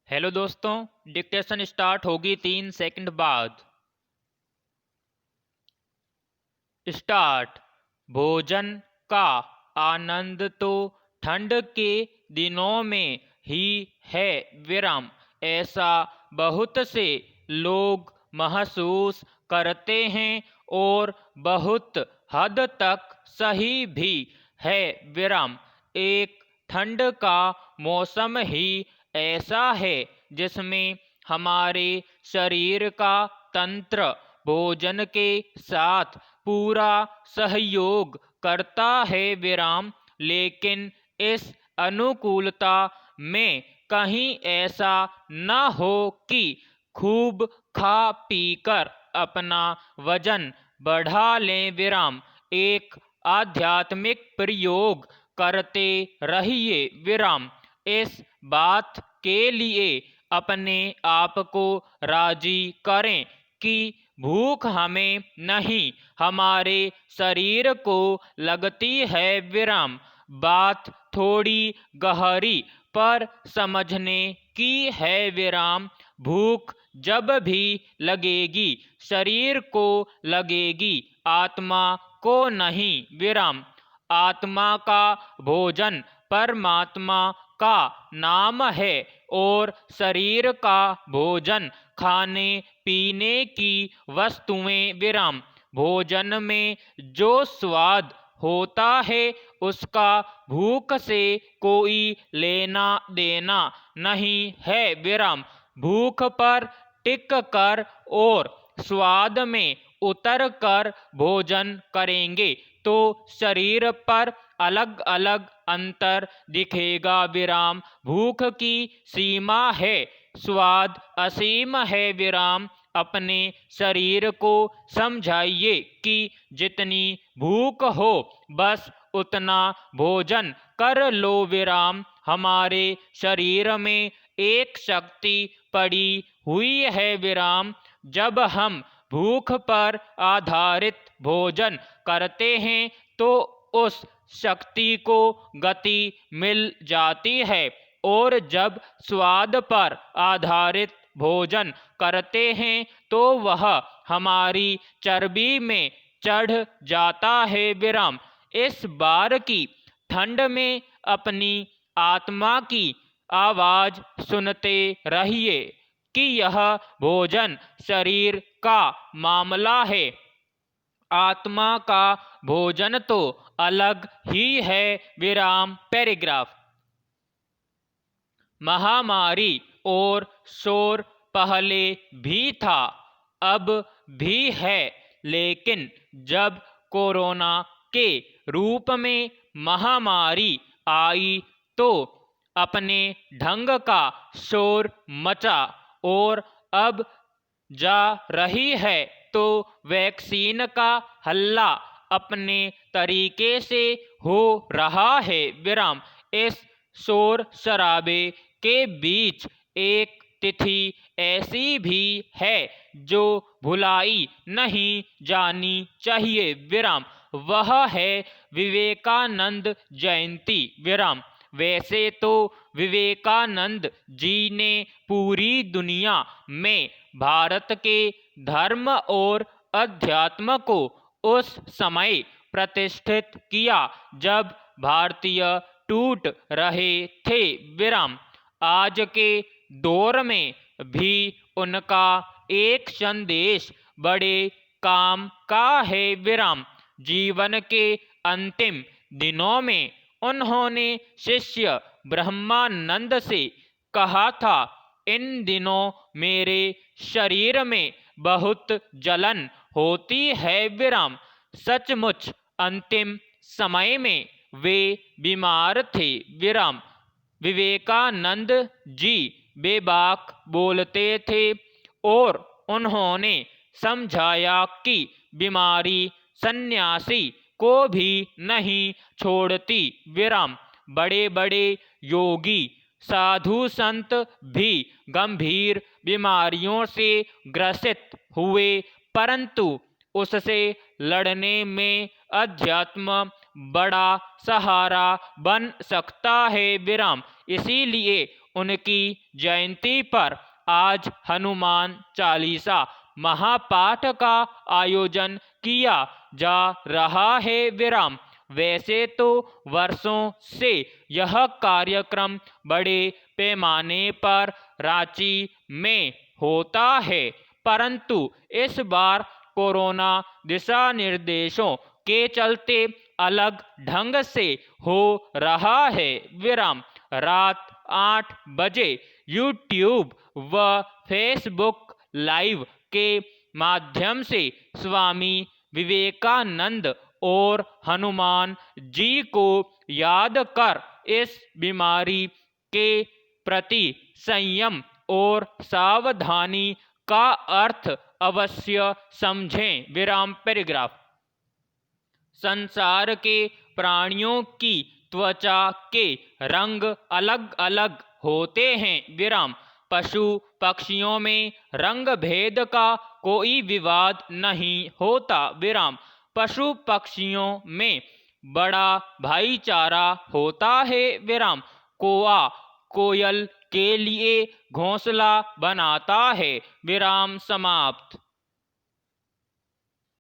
Hello दोस्तों, dictation start होगी 3 second बाद। स्टार्ट। भोजन का आनंद तो ठंड के दिनों में ही है विराम। ऐसा बहुत से लोग महसूस करते हैं और बहुत हद तक सही भी है विराम। एक ठंड का मौसम ही ऐसा है जिसमें हमारे शरीर का तंत्र भोजन के साथ पूरा सहयोग करता है विराम। लेकिन इस अनुकूलता में कहीं ऐसा न हो कि खूब खा पीकर अपना वजन बढ़ा लें विराम। एक आध्यात्मिक प्रयोग करते रहिए विराम। इस बात के लिए अपने आप को राजी करें कि भूख हमें नहीं, हमारे शरीर को लगती है विराम। बात थोड़ी गहरी पर समझने की है विराम। भूख जब भी लगेगी शरीर को लगेगी, आत्मा को नहीं विराम। आत्मा का भोजन परमात्मा का नाम है और शरीर का भोजन खाने पीने की वस्तुएं विराम। भोजन में जो स्वाद होता है उसका भूख से कोई लेना देना नहीं है विराम। भूख पर टिक कर और स्वाद में उतर कर भोजन करेंगे तो शरीर पर अलग अलग अंतर दिखेगा विराम। भूख की सीमा है, स्वाद असीम है विराम। अपने शरीर को समझाइए कि जितनी भूख हो बस उतना भोजन कर लो विराम। हमारे शरीर में एक शक्ति पड़ी हुई है विराम। जब हम भूख पर आधारित भोजन करते हैं तो उस शक्ति को गति मिल जाती है और जब स्वाद पर आधारित भोजन करते हैं तो वह हमारी चर्बी में चढ़ जाता है विराम। इस बार की ठंड में अपनी आत्मा की आवाज सुनते रहिए कि यह भोजन शरीर का मामला है, आत्मा का भोजन तो अलग ही है विराम। पैराग्राफ। महामारी और शोर पहले भी था, अब भी है, लेकिन जब कोरोना के रूप में महामारी आई तो अपने ढंग का शोर मचा और अब जा रही है तो वैक्सीन का हल्ला अपने तरीके से हो रहा है विराम। इस शोर शराबे के बीच एक तिथि ऐसी भी है जो भुलाई नहीं जानी चाहिए विराम। वह है विवेकानंद जयंती विराम। वैसे तो विवेकानंद जी ने पूरी दुनिया में भारत के धर्म और अध्यात्म को उस समय प्रतिष्ठित किया जब भारतीय टूट रहे थे विराम। आज के दौर में भी उनका एक संदेश बड़े काम का है विराम। जीवन के अंतिम दिनों में उन्होंने शिष्य ब्रह्मानंद से कहा था, इन दिनों मेरे शरीर में बहुत जलन होती है विराम। सचमुच अंतिम समय में वे बीमार थे विराम। विवेकानंद जी बेबाक बोलते थे और उन्होंने समझाया कि बीमारी सन्यासी को भी नहीं छोड़ती विराम। बड़े बड़े योगी साधु संत भी गंभीर बीमारियों से ग्रसित हुए, परंतु उससे लड़ने में अध्यात्म बड़ा सहारा बन सकता है विराम। इसीलिए उनकी जयंती पर आज हनुमान चालीसा महापाठ का आयोजन किया जा रहा है विराम। वैसे तो वर्षों से यह कार्यक्रम बड़े पैमाने पर रांची में होता है, परंतु इस बार कोरोना दिशा निर्देशों के चलते अलग ढंग से हो रहा है विराम। रात 8 बजे यूट्यूब व फेसबुक लाइव के माध्यम से स्वामी विवेकानंद और हनुमान जी को याद कर इस बीमारी के प्रति संयम और सावधानी का अर्थ अवश्य समझें विराम पैराग्राफ। संसार के प्राणियों की त्वचा के रंग अलग अलग होते हैं विराम। पशु पक्षियों में रंग भेद का कोई विवाद नहीं होता विराम। पशु पक्षियों में बड़ा भाईचारा होता है विराम। कौआ कोयल के लिए घोंसला बनाता है विराम समाप्त।